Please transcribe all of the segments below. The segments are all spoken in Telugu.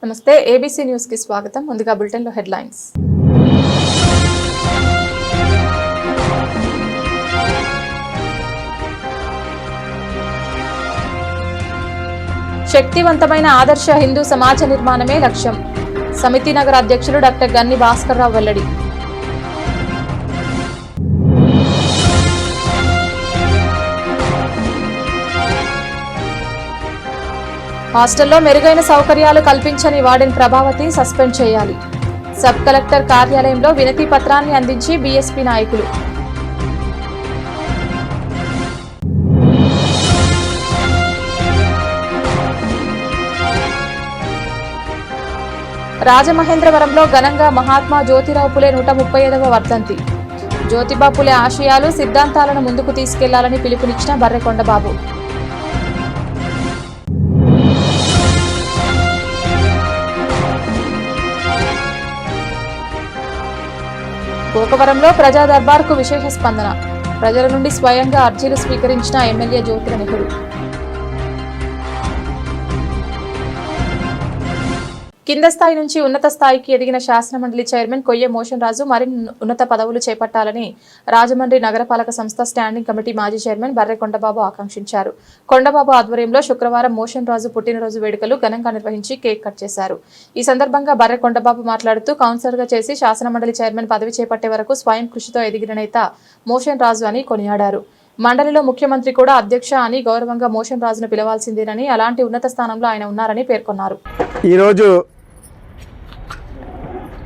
నమస్తే ఏబీసీ న్యూస్ కి స్వాగతం. ముందుగా బులెటిన్ లో హెడ్లైన్స్. శక్తివంతమైన ఆదర్శ హిందూ సమాజ నిర్మాణమే లక్ష్యం. సమితి నగర అధ్యక్షులు డాక్టర్ గన్ని భాస్కర్రావు వెల్లడి. హాస్టల్లో మెరుగైన సౌకర్యాలు కల్పించని వార్డెన్ ప్రభావతి సస్పెండ్ చేయాలి. సబ్ కలెక్టర్ కార్యాలయంలో వినతి పత్రాన్ని అందించి బీఎస్పీ నాయకులు. రాజమహేంద్రవరంలో ఘనంగా మహాత్మా జ్యోతిరావు పులే 135వ వర్ధంతి. జ్యోతిబా పులే ఆశయాలు సిద్ధాంతాలను ముందుకు తీసుకెళ్లాలని పిలుపునిచ్చిన బర్రెకొండబాబు. గోకవరంలో ప్రజా దర్బార్కు విశేష స్పందన. ప్రజల నుండి స్వయంగా అర్జీలు స్వీకరించిన ఎమ్మెల్యే జ్యోతుల నెహ్రూ. కింద స్థాయి నుంచి ఉన్నత స్థాయికి ఎదిగిన శాసనమండలి చైర్మన్ కొయ్య మోషన్ రాజు మరిన్ని ఉన్నత పదవులు చేపట్టాలని రాజమండ్రి నగరపాలక సంస్థ స్టాండింగ్ కమిటీ మాజీ చైర్మన్ బర్రె కొండబాబు ఆకాంక్షించారు. కొండబాబు ఆధ్వర్యంలో శుక్రవారం మోషన్ రాజు పుట్టినరోజు వేడుకలు ఘనంగా నిర్వహించి కేక్ కట్ చేశారు. ఈ సందర్భంగా బర్రె కొండబాబు మాట్లాడుతూ కౌన్సిలర్గా చేసి శాసనమండలి చైర్మన్ పదవి చేపట్టే వరకు స్వయం కృషితో ఎదిగిన నేత మోషన్ రాజు అని కొనియాడారు. మండలిలో ముఖ్యమంత్రి కూడా అధ్యక్ష అని గౌరవంగా మోషన్ రాజును పిలవాల్సిందేనని, అలాంటి ఉన్నత స్థానంలో ఆయన ఉన్నారని పేర్కొన్నారు. ఈరోజు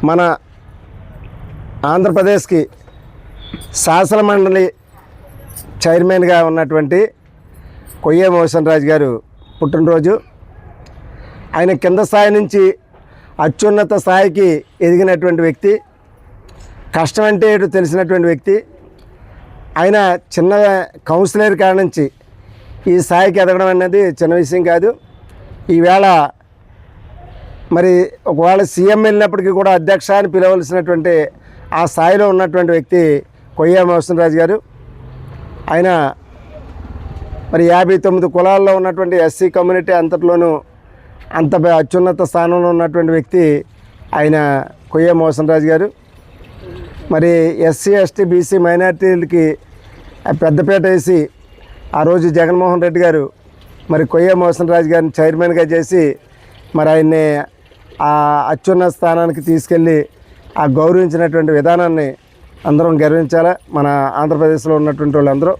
మన ఆంధ్రప్రదేశ్కి శాసనమండలి చైర్మన్గా ఉన్నటువంటి కొయ్య మోషన్ రాజు గారు పుట్టినరోజు. ఆయన కింద స్థాయి నుంచి అత్యున్నత స్థాయికి ఎదిగినటువంటి వ్యక్తి, కష్టం అంటే ఏంటో తెలిసినటువంటి వ్యక్తి. ఆయన చిన్న కౌన్సిలర్ కాడ నుంచి ఈ స్థాయికి ఎదగడం అనేది చిన్న విషయం కాదు. ఈవేళ మరి ఒకవేళ సీఎం వెళ్ళినప్పటికీ కూడా అధ్యక్ష అని పిలవలసినటువంటి ఆ స్థాయిలో ఉన్నటువంటి వ్యక్తి కొయ్య మోషన్ రాజు గారు. ఆయన మరి 59 కులాల్లో ఉన్నటువంటి ఎస్సీ కమ్యూనిటీ అంతట్లోనూ అంత అత్యున్నత స్థానంలో ఉన్నటువంటి వ్యక్తి ఆయన కొయ్య మోషన్ రాజు గారు. మరి ఎస్సీ ఎస్టీ బీసీ మైనార్టీలకి పెద్దపేట వేసి ఆ రోజు జగన్మోహన్ రెడ్డి గారు మరి కొయ్య మోషన్ రాజు గారిని చైర్మన్గా చేసి మరి ఆయన్ని ఆ అత్యున్నత స్థానానికి తీసుకెళ్ళి ఆ గౌరవించినటువంటి విధానాన్ని అందరం గర్వించాలి, మన ఆంధ్రప్రదేశ్లో ఉన్నటువంటి వాళ్ళందరూ.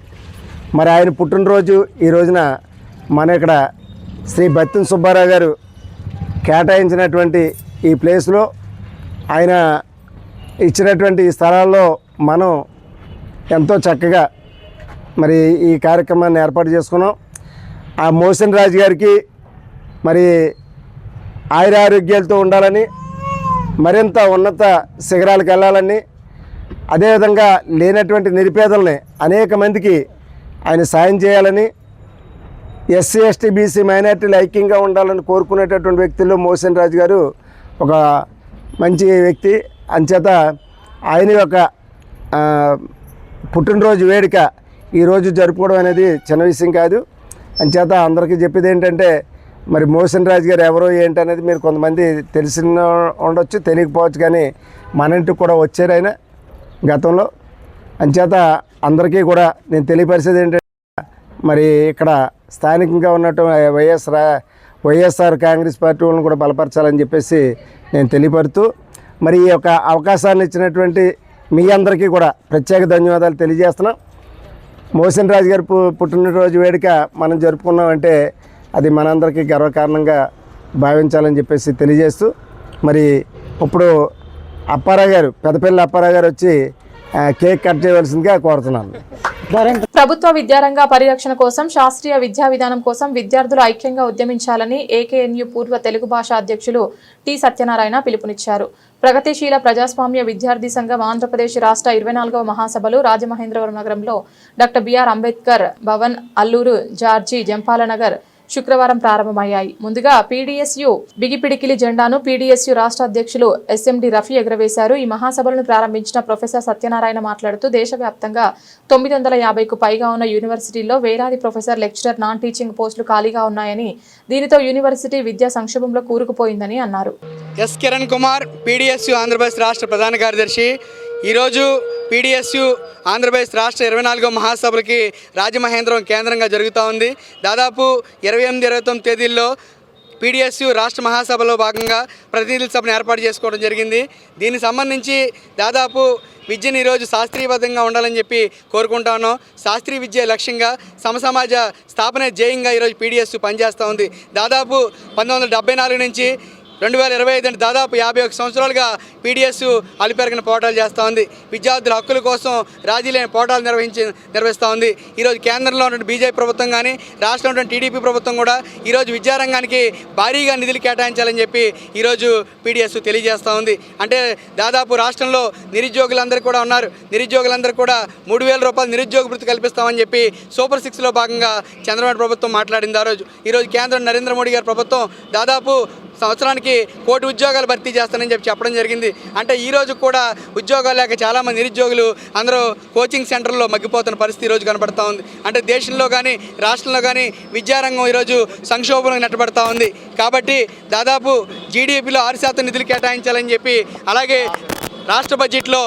మరి ఆయన పుట్టినరోజు ఈ రోజున మన ఇక్కడ శ్రీ బత్తిన సుబ్బారావు గారు కేటాయించినటువంటి ఈ ప్లేస్లో, ఆయన ఇచ్చినటువంటి ఈ స్థలాల్లో మనం ఎంతో చక్కగా మరి ఈ కార్యక్రమాన్ని ఏర్పాటు చేసుకున్నాం. ఆ మోషన్ రాజు గారికి మరి ఆయురారోగ్యాలతో ఉండాలని, మరింత ఉన్నత శిఖరాలకు వెళ్ళాలని, అదేవిధంగా లేనటువంటి నిరుపేదల్ని అనేక మందికి ఆయన సాయం చేయాలని, ఎస్సీ ఎస్టీ బీసీ మైనార్టీలు ఐక్యంగా ఉండాలని కోరుకునేటటువంటి వ్యక్తుల్లో మోషన్ రాజు గారు ఒక మంచి వ్యక్తి. అంచేత ఆయన యొక్క పుట్టినరోజు వేడుక ఈరోజు జరుపుకోవడం అనేది చిన్న విషయం కాదు. అంచేత అందరికీ చెప్పేది ఏంటంటే, మరి మోషన్ రాజు గారు ఎవరో ఏంటనేది మీరు కొంతమంది తెలిసి ఉండొచ్చు, తెలియకపోవచ్చు, కానీ మన ఇంటికి కూడా వచ్చారు ఆయన గతంలో. అంచేత అందరికీ కూడా నేను తెలియపరిచేది ఏంటంటే, మరి ఇక్కడ స్థానికంగా ఉన్నట్టు వైఎస్ఆర్ కాంగ్రెస్ పార్టీ వాళ్ళని కూడా బలపరచాలని చెప్పేసి నేను తెలియపరుతూ, మరి ఈ యొక్క అవకాశాన్ని ఇచ్చినటువంటి మీ అందరికీ కూడా ప్రత్యేక ధన్యవాదాలు తెలియజేస్తున్నాం. మోషన్ రాజు గారి పుట్టినరోజు వేడుక మనం జరుపుకున్నామంటే అది మనందరికీ గర్వకారణంగా భావించాలని చెప్పేసి తెలియజేస్తూ, మరి ఇప్పుడు అప్పారావు గారు, పెద్దపల్లి అప్పారావు గారు వచ్చి కేక్ కట్ చేయవలసిందిగా కోరుతున్నాను. ప్రభుత్వ విద్యారంగ పరిరక్షణ కోసం, శాస్త్రీయ విద్యా విధానం కోసం విద్యార్థులు ఐక్యంగా ఉద్యమించాలని ఏకేఎన్యు పూర్వ తెలుగు భాష అధ్యక్షులు టి సత్యనారాయణ పిలుపునిచ్చారు. ప్రగతిశీల ప్రజాస్వామ్య విద్యార్థి సంఘం ఆంధ్రప్రదేశ్ రాష్ట్ర 24వ మహాసభలు రాజమహేంద్రవరం నగరంలో doctor B R Ambedkar Bhavan, Alluru, George, Jampala Nagar, శుక్రవారం ప్రారంభమయ్యాయి. ముందుగా పీడీఎస్యు బిగిపిడికిలి జెండాను పీడీఎస్యు రాష్ట్ర అధ్యక్షులు ఎస్ఎండి రఫీ ఎగురవేశారు. ఈ మహాసభలను ప్రారంభించిన ప్రొఫెసర్ సత్యనారాయణ మాట్లాడుతూ దేశవ్యాప్తంగా 950కు పైగా ఉన్న యూనివర్సిటీల్లో వేలాది ప్రొఫెసర్, లెక్చరర్, నాన్ టీచింగ్ పోస్టులు ఖాళీగా ఉన్నాయని, దీనితో యూనివర్సిటీ విద్యా సంక్షోభంలో కూరుకుపోయిందని అన్నారు. ఎస్ కిరణ్ కుమార్, పీడీఎస్యు ఆంధ్రప్రదేశ్ రాష్ట్ర ప్రధాన కార్యదర్శి. ఈరోజు పీడీఎస్యు ఆంధ్రప్రదేశ్ రాష్ట్ర 24వ మహాసభలకి రాజమహేంద్రం కేంద్రంగా జరుగుతూ ఉంది. దాదాపు 28, 29 తేదీల్లో పీడీఎస్యు రాష్ట్ర మహాసభలో భాగంగా ప్రతినిధుల సభను ఏర్పాటు చేసుకోవడం జరిగింది. దీనికి సంబంధించి దాదాపు విద్యను ఈరోజు శాస్త్రీయబద్ధంగా ఉండాలని చెప్పి కోరుకుంటా ఉన్నాం. శాస్త్రీయ విద్య లక్ష్యంగా సమసమాజ స్థాపన ధ్యేయంగా ఈరోజు పీడీఎస్యు పనిచేస్తూ ఉంది. దాదాపు 1974 నుంచి 2025 అంటే దాదాపు 51 సంవత్సరాలుగా పీడీఎస్యు అలుపెరగిన పోరాటాలు చేస్తూ ఉంది. విద్యార్థుల హక్కుల కోసం రాజీలేని పోరాటాలు నిర్వహిస్తూ ఉంది. ఈరోజు కేంద్రంలో ఉన్నటువంటి బీజేపీ ప్రభుత్వం కానీ, రాష్ట్రంలో ఉన్నటువంటి టీడీపీ ప్రభుత్వం కూడా ఈరోజు విద్యారంగానికి భారీగా నిధులు కేటాయించాలని చెప్పి ఈరోజు పీడీఎస్యు తెలియజేస్తూ ఉంది. అంటే దాదాపు రాష్ట్రంలో నిరుద్యోగులందరూ కూడా ఉన్నారు. నిరుద్యోగులందరూ కూడా 3,000 రూపాయలు నిరుద్యోగ భృతి కల్పిస్తామని చెప్పి సూపర్ 6లో భాగంగా చంద్రబాబు ప్రభుత్వం మాట్లాడింది. ఈరోజు కేంద్రం నరేంద్ర మోడీ గారి ప్రభుత్వం దాదాపు సంవత్సరానికి 1 కోటి ఉద్యోగాలు భర్తీ చేస్తానని చెప్పడం జరిగింది. అంటే ఈరోజు కూడా ఉద్యోగాలు లేక చాలామంది నిరుద్యోగులు అందరూ కోచింగ్ సెంటర్లో మగ్గిపోతున్న పరిస్థితి ఈరోజు కనబడుతూ ఉంది. అంటే దేశంలో కానీ రాష్ట్రంలో కానీ విద్యారంగం ఈరోజు సంక్షోభంలో నెట్టబడుతూ ఉంది. కాబట్టి దాదాపు జీడీపీలో 6% నిధులు కేటాయించాలని చెప్పి, అలాగే రాష్ట్ర బడ్జెట్లో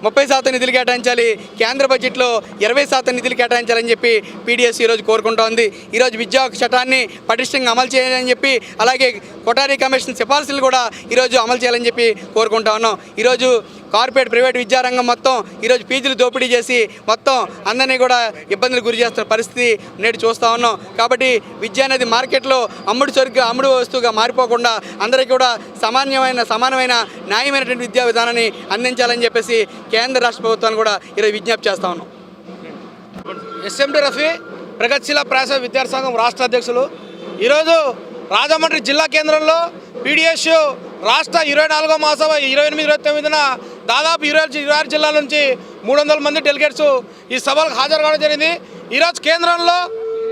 30% నిధులు కేటాయించాలి, కేంద్ర బడ్జెట్లో 20% నిధులు కేటాయించాలని చెప్పి పీడీఎస్ ఈరోజు కోరుకుంటోంది. ఈరోజు విద్యా చట్టాన్ని పటిష్టంగా అమలు చేయాలని చెప్పి, అలాగే కొఠారి కమిషన్ సిఫార్సులు కూడా ఈరోజు అమలు చేయాలని చెప్పి కోరుకుంటా ఉన్నాం. ఈరోజు కార్పొరేట్ ప్రైవేట్ విద్యారంగం మొత్తం ఈరోజు ఫీజులు దోపిడీ చేసి మొత్తం అందరినీ కూడా ఇబ్బందులు గురి చేస్తున్న పరిస్థితి నేడు చూస్తూ ఉన్నాం. కాబట్టి విద్య అనేది మార్కెట్లో అమ్ముడు వస్తువుగా మారిపోకుండా అందరికీ కూడా సమానమైన న్యాయమైనటువంటి విద్యా విధానాన్ని అందించాలని చెప్పేసి కేంద్ర రాష్ట్ర ప్రభుత్వాన్ని కూడా ఈరోజు విజ్ఞప్తి చేస్తూ ఉన్నాం. ఎస్ఎండి రఫీ, ప్రగతిశీల ప్రాస విద్యార్థి సంఘం రాష్ట్ర అధ్యక్షులు. ఈరోజు రాజమండ్రి జిల్లా కేంద్రంలో పీడీఎస్యు రాష్ట్ర 24వ మహాసభ 28, 29న దాదాపు 26 జిల్లాల నుంచి 300 మంది డెలిగేట్స్ ఈ సభలకు హాజరు కావడం జరిగింది. ఈరోజు కేంద్రంలో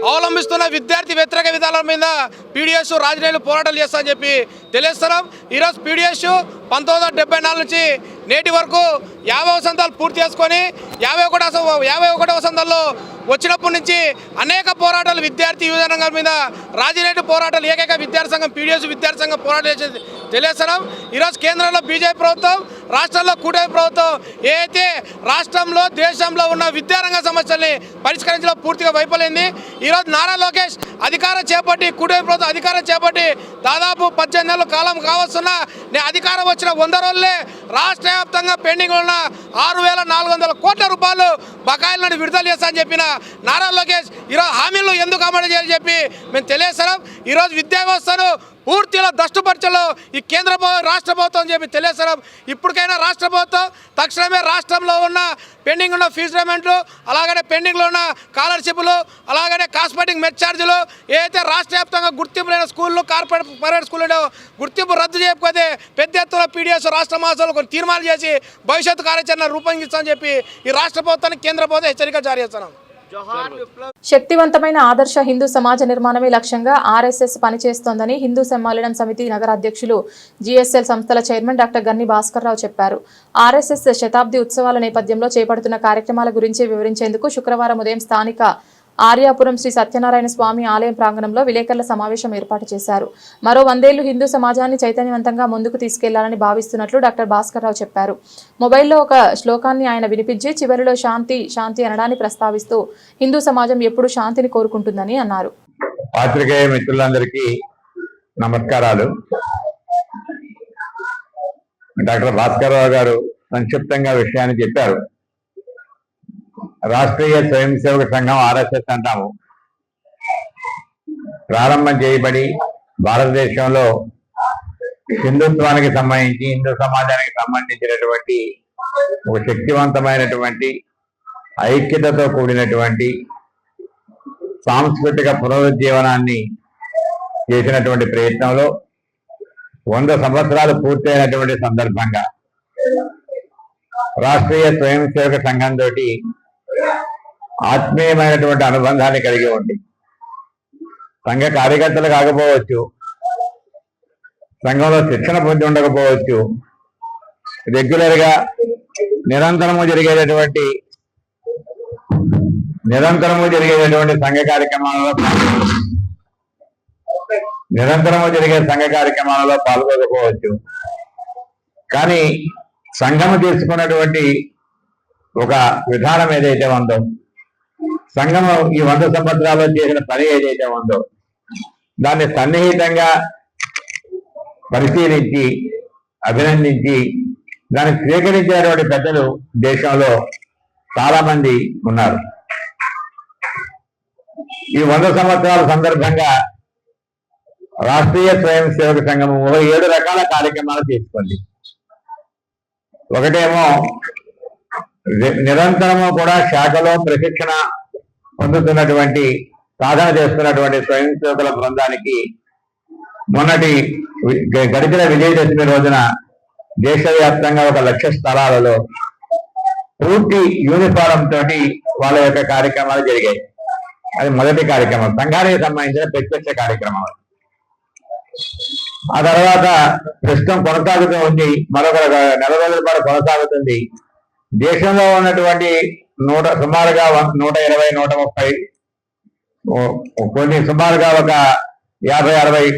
అవలంబిస్తున్న విద్యార్థి వ్యతిరేక విధానాల మీద పీడీఎస్యు రాజకీయాలు పోరాటాలు చేస్తామని చెప్పి తెలియస్తున్నాం. ఈరోజు పీడీఎస్యు 1974 నుంచి నేటి వరకు 50 వసంతాలు పూర్తి చేసుకొని 51వ వసంతాల్లో వచ్చినప్పటి నుంచి అనేక పోరాటాలు విద్యార్థి యువజనాంగం మీద రాజీనేటి పోరాటాలు ఏకైక విద్యార్థి సంఘం పీడీఎస్ విద్యార్థి సంఘం పోరాటాలు చేసి తెలియస్తున్నాం. ఈరోజు కేంద్రంలో బీజేపీ ప్రభుత్వం, రాష్ట్రాల్లో కూటమి ప్రభుత్వం ఏదైతే రాష్ట్రంలో దేశంలో ఉన్న విద్యారంగ సమస్యల్ని పరిష్కరించడం పూర్తిగా వైఫల్యింది. ఈరోజు నారా లోకేష్ అధికారం చేపట్టి, కూటమి ప్రభుత్వం అధికారం చేపట్టి దాదాపు 18 నెలల కాలం కావస్తున్నా అధికారం వచ్చిన 100 రోజులే రాష్ట్ర వ్యాప్తంగా పెండింగ్ ఉన్న 6,400 కోట్ల రూపాయలు బకాయిలను విడుదల చేస్తామని చెప్పిన నారా లోకేష్ ఈరోజు హామీలు ఎందుకు అమలు చేయాలని చెప్పి మేము తెలియజేస్తున్నాం. ఈరోజు విద్యా వ్యవస్థను పూర్తిగా దష్టపరచలో ఈ రాష్ట్ర ప్రభుత్వం చెప్పి తెలియజేస్తున్నాం. ఇప్పటికైనా రాష్ట్ర ప్రభుత్వం తక్షణమే రాష్ట్రంలో ఉన్న పెండింగ్ ఉన్న ఫీజు పేమెంట్లు, అలాగనే పెండింగ్లో ఉన్న స్కాలర్షిప్లు, అలాగనే కాస్మెటిక్ మెడ్ ఛార్జీలు ఏదైతే రాష్ట్ర వ్యాప్తంగా గుర్తింపు లేని స్కూళ్ళు, కార్పొరేట్ ప్రైవేట్ స్కూళ్ళు గుర్తింపు రద్దు చేయకపోతే పెద్ద ఎత్తున పీడీఎస్ రాష్ట్ర మహాసభలో కొన్ని తీర్మానాలు చేసి భవిష్యత్తు కార్యాచరణ రూపొందిస్తామని చెప్పి ఈ రాష్ట్ర ప్రభుత్వానికి కేంద్ర ప్రభుత్వం హెచ్చరిక జారీ చేస్తున్నాం. శక్తివంతమైన ఆదర్శ హిందూ సమాజ నిర్మాణమే లక్ష్యంగా ఆర్ఎస్ఎస్ పనిచేస్తోందని హిందూ సమ్మేళనం సమితి నగర అధ్యక్షులు జీఎస్ఎల్ సంస్థల చైర్మన్ డాక్టర్ గన్ని భాస్కర్రావు చెప్పారు. ఆర్ఎస్ఎస్ శతాబ్ది ఉత్సవాల నేపథ్యంలో చేపడుతున్న కార్యక్రమాల గురించి వివరించేందుకు శుక్రవారం ఉదయం స్థానిక ఆర్యాపురం శ్రీ సత్యనారాయణ స్వామి ఆలయం ప్రాంగణంలో విలేకరుల సమావేశం ఏర్పాటు చేశారు. మరో 100 ఏళ్లు హిందూ సమాజాన్ని చైతన్యవంతంగా ముందుకు తీసుకెళ్లాలని భావిస్తున్నట్లు డాక్టర్ భాస్కర్రావు చెప్పారు. మొబైల్లో ఒక శ్లోకాన్ని ఆయన వినిపించి చివరిలో శాంతి శాంతి అనడాన్ని ప్రస్తావిస్తూ హిందూ సమాజం ఎప్పుడూ శాంతిని కోరుకుంటుందని అన్నారు. పాత్రికేయ మిత్రులందరికీ నమస్కారాలు. డాక్టర్ భాస్కర్రావు గారు సంక్షిప్తంగా విషయాన్ని చెప్పారు. రాష్ట్రీయ స్వయం సేవక సంఘం ఆర్ఎస్ఎస్ అంటాము. ప్రారంభం చేయబడి భారతదేశంలో హిందుత్వానికి సంబంధించి, హిందూ సమాజానికి సంబంధించినటువంటి ఒక శక్తివంతమైనటువంటి ఐక్యతతో కూడినటువంటి సాంస్కృతిక పునరుజ్జీవనాన్ని చేసినటువంటి ప్రయత్నంలో 100 సంవత్సరాలు పూర్తయినటువంటి సందర్భంగా రాష్ట్రీయ స్వయం సేవక సంఘంతో ఆత్మీయమైనటువంటి అనుబంధాన్ని కలిగి ఉంది. సంఘ కార్యకర్తలు కాకపోవచ్చు, సంఘంలో శిక్షణ పొంది ఉండకపోవచ్చు, రెగ్యులర్గా నిరంతరము జరిగేటటువంటి సంఘ కార్యక్రమాలలో పాల్గొనకపోవచ్చు. కానీ సంఘము తీసుకున్నటువంటి ఒక విధానం ఏదైతే ఉందో, సంఘము ఈ 100 సంవత్సరాల్లో చేసిన పని ఏదైతే ఉందో దాన్ని సన్నిహితంగా పరిశీలించి అభినందించి దాన్ని స్వీకరించేటువంటి పెద్దలు దేశంలో చాలా మంది ఉన్నారు. ఈ 100 సంవత్సరాల సందర్భంగా రాష్ట్రీయ స్వయం సేవక సంఘం 7 రకాల కార్యక్రమాలు తీసుకుంది. ఒకటేమో నిరంతరము కూడా శాఖలో ప్రశిక్షణ పొందుతున్నటువంటి సాధన చేస్తున్నటువంటి స్వయం సేవకుల బృందానికి గడిచిన విజయదశమి రోజున దేశవ్యాప్తంగా 1,00,000 స్థలాలలో పూర్తి యూనిఫారం తోటి వాళ్ళ యొక్క కార్యక్రమాలు జరిగాయి. అది మొదటి కార్యక్రమం, సంఘానికి సంబంధించిన ప్రత్యక్ష కార్యక్రమం. ఆ తర్వాత ప్రస్తుతం కొనసాగుతూ ఉంది, మరొక నెల రోజుల పాటు కొనసాగుతుంది. దేశంలో ఉన్నటువంటి సుమారుగా 120-130 కొన్ని సుమారుగా ఒక 50-60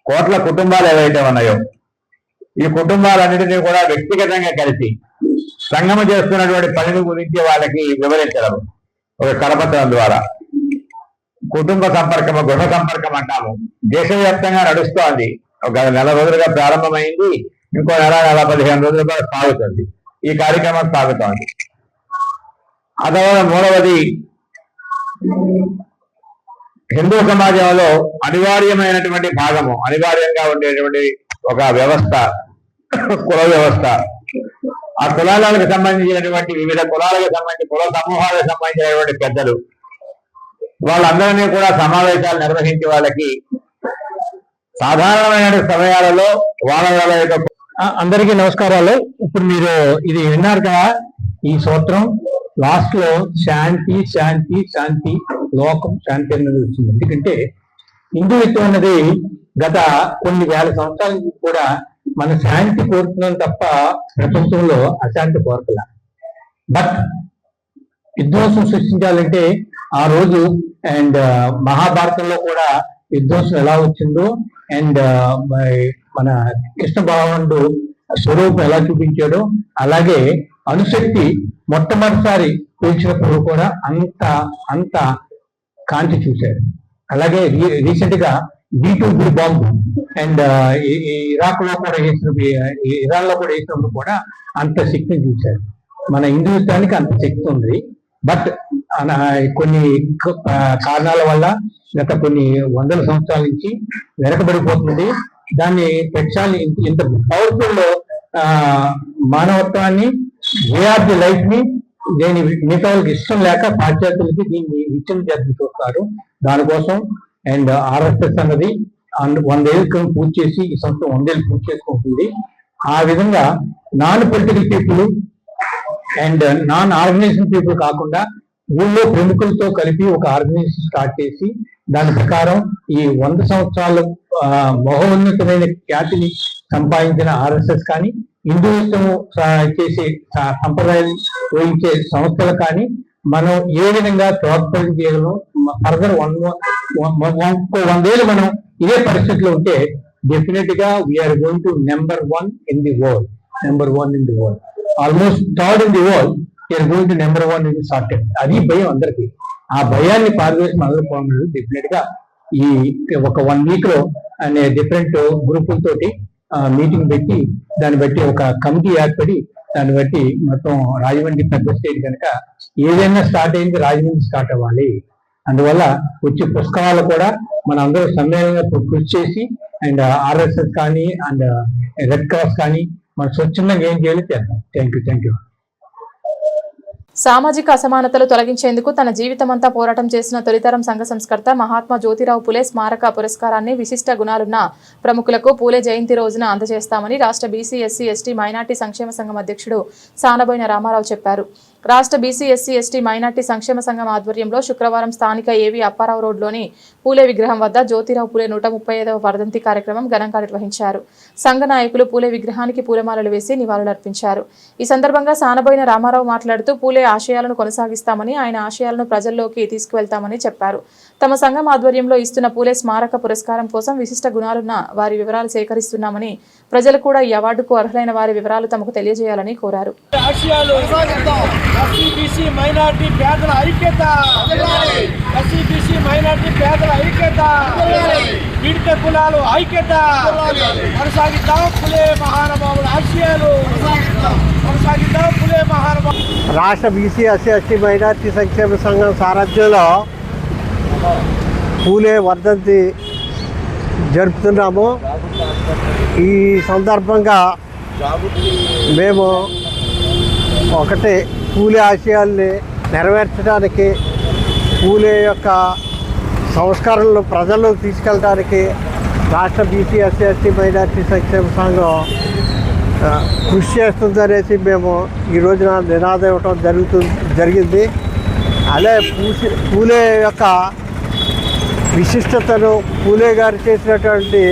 కోట్ల కుటుంబాలు ఏవైతే ఉన్నాయో ఈ కుటుంబాలన్నింటినీ కూడా వ్యక్తిగతంగా కలిసి సంఘము చేస్తున్నటువంటి పనిని గురించి వాళ్ళకి వివరించడం ఒక కరపత్రం ద్వారా. కుటుంబ సంపర్కము, గృహ సంపర్కం అంటాము, దేశవ్యాప్తంగా నడుస్తోంది. ఒక నెల రోజులుగా ప్రారంభమైంది, ఇంకో నెల 15 రోజులు కూడా సాగుతుంది. ఈ కార్యక్రమం సాగుతోంది. ఆ తర్వాత మూడవది, హిందూ సమాజంలో అనివార్యమైనటువంటి భాగము, అనివార్యంగా ఉండేటువంటి ఒక వ్యవస్థ, కుల వ్యవస్థ. ఆ కులాలకు సంబంధించినటువంటి వివిధ కులాలకు సంబంధించి కుల సమూహాలకు సంబంధించినటువంటి పెద్దలు వాళ్ళందరినీ కూడా సమావేశాలు నిర్వహించి వాళ్ళకి సాధారణమైన సమయాలలో వాళ్ళ యొక్క అందరికీ నమస్కారాలు. ఇప్పుడు మీరు ఇది విన్నారు కదా, ఈ సూత్రం లాస్ట్ లో శాంతి శాంతి శాంతి, లోకం శాంతి అనేది వచ్చింది. ఎందుకంటే హిందుత్వం అన్నది గత కొన్ని వేల సంవత్సరాల నుంచి కూడా మన శాంతి కోరుతున్నాం తప్ప ప్రపంచంలో అశాంతి కోరకల. బట్ విధ్వంసం సృష్టించాలంటే ఆ రోజు అండ్ మహాభారతంలో కూడా విధ్వంసం ఎలా వచ్చిందో అండ్ మన కృష్ణ భగవానుడు స్వరూపం ఎలా చూపించాడో అలాగే అణుశక్తి మొట్టమొదటిసారి పేల్చినప్పుడు కూడా అంత కాంతి చూశాడు. అలాగే రీసెంట్ గా B-2B బాంబు అండ్ ఇరాక్ లో కూడా ఇరాన్ లో కూడా వేసినప్పుడు కూడా అంత శక్తిని చూశాడు. మన హిందుత్వానికి అంత శక్తి ఉంది. బట్ కొన్ని కారణాల వల్ల గత కొన్ని 100 సంవత్సరాల నుంచి వెనకబడిపోతుంది. దాన్ని పెట్టాలి. ఇంత పవర్ఫుల్ మానవత్వాన్ని, వే ఆఫ్ ది లైఫ్ ని దేని మిగతా వాళ్ళకి ఇష్టం లేక పాశ్చాత్యులకి దీన్ని ఇచ్చిన జడ్జి చూస్తారు. దానికోసం అండ్ RSS అన్నది 100 ఏళ్ళు పూర్తి చేసి ఈ సంవత్సరం 100 ఏళ్ళు పూర్తి చేసుకుంటుంది. ఆ విధంగా non political people and non organisation people కాకుండా ఊళ్ళో ప్రముఖులతో కలిపి ఒక ఆర్గనైజేషన్ స్టార్ట్ చేసి దాని ప్రకారం ఈ 100 సంవత్సరాలు మహోన్నతమైన ఖ్యాతిని సంపాదించిన RSS కానీ, హిందూయిజం చేసే సంప్రదాయం వహించే సంస్థలు కానీ మనం ఏ విధంగా ప్రోత్సాహం చేయగలం. ఫర్దర్ 100 ఏళ్ళు మనం ఇదే పరిస్థితిలో ఉంటే డెఫినెట్ గా we are going to number 1 in the world, almost third in the world. We are going to number 1 in short. అది భయం అందరికి. ఆ భయాన్ని పారవేసి మొదలుకోవడం డెఫినెట్ గా ఈ ఒక 1 వీక్ లో అనే డిఫరెంట్ గ్రూపులతోటి మీటింగ్ పెట్టి దాన్ని బట్టి ఒక కమిటీ ఏర్పడి దాన్ని బట్టి మొత్తం రాజమండ్రి పెద్ద స్టేట్ కనుక ఏదైనా స్టార్ట్ అయింది రాజమండ్రి స్టార్ట్ అవ్వాలి. అందువల్ల వచ్చే పుస్తకాలు కూడా మన అందరూ సమ్మేళనంగా కృషి చేసి అండ్ RSS కానీ అండ్ రెడ్ క్రాస్ కానీ మన స్వచ్ఛందంగా ఏం చేయాలి చేద్దాం. Thank you. సామాజిక అసమానతలు తొలగించేందుకు తన జీవితమంతా పోరాటం చేసిన తొలితరం సంఘ సంస్కర్త మహాత్మా జ్యోతిరావు పులే స్మారక పురస్కారాన్ని విశిష్ట గుణాలున్న ప్రముఖులకు పూలే జయంతి రోజున అందజేస్తామని రాష్ట్ర BC SC ST మైనార్టీ సంక్షేమ సంఘం అధ్యక్షుడు సానబోయిన రామారావు చెప్పారు. రాష్ట్ర బీసీ ఎస్సీ ఎస్టీ మైనార్టీ సంక్షేమ సంఘం ఆధ్వర్యంలో శుక్రవారం స్థానిక ఏవి అప్పారావు రోడ్లోని పూలే విగ్రహం వద్ద జ్యోతిరావు పూలే 135వ వర్ధంతి కార్యక్రమం ఘనంగా నిర్వహించారు. సంఘ నాయకులు పూలే విగ్రహానికి పూలమాలలు వేసి నివాళులర్పించారు. ఈ సందర్భంగా సానబోయిన రామారావు మాట్లాడుతూ పూలే ఆశయాలను కొనసాగిస్తామని, ఆయన ఆశయాలను ప్రజల్లోకి తీసుకువెళ్తామని చెప్పారు. తమ సంఘం ఆధ్వర్యంలో ఇస్తున్న పూలే స్మారక పురస్కారం కోసం విశిష్ట గుణాలున్న వారి వివరాలు సేకరిస్తున్నామని, ప్రజలు కూడా ఈ అవార్డుకు అర్హులైన వారి వివరాలు తమకు తెలియజేయాలని కోరారు. రాష్ట్ర బీసీ ఎస్సీ ఎస్టీ మైనార్టీ సంక్షేమ సంఘం సారథ్యంలో పూలే వర్ధంతి జరుపుతున్నాము. ఈ సందర్భంగా మేము ఒకటి పూలే ఆశయాల్ని నెరవేర్చడానికి, పూలే యొక్క సంస్కరణలు ప్రజల్లోకి తీసుకెళ్ళడానికి రాష్ట్ర బీసీ ఎస్సీ ఎస్టీ మైనార్టీ సంక్షేమ సంఘం కృషి చేస్తుందనేసి మేము ఈ రోజున నినాదం ఇవ్వటం జరిగింది. అదే పూలే యొక్క విశిష్టతను, పూలే గారు చేసినటువంటి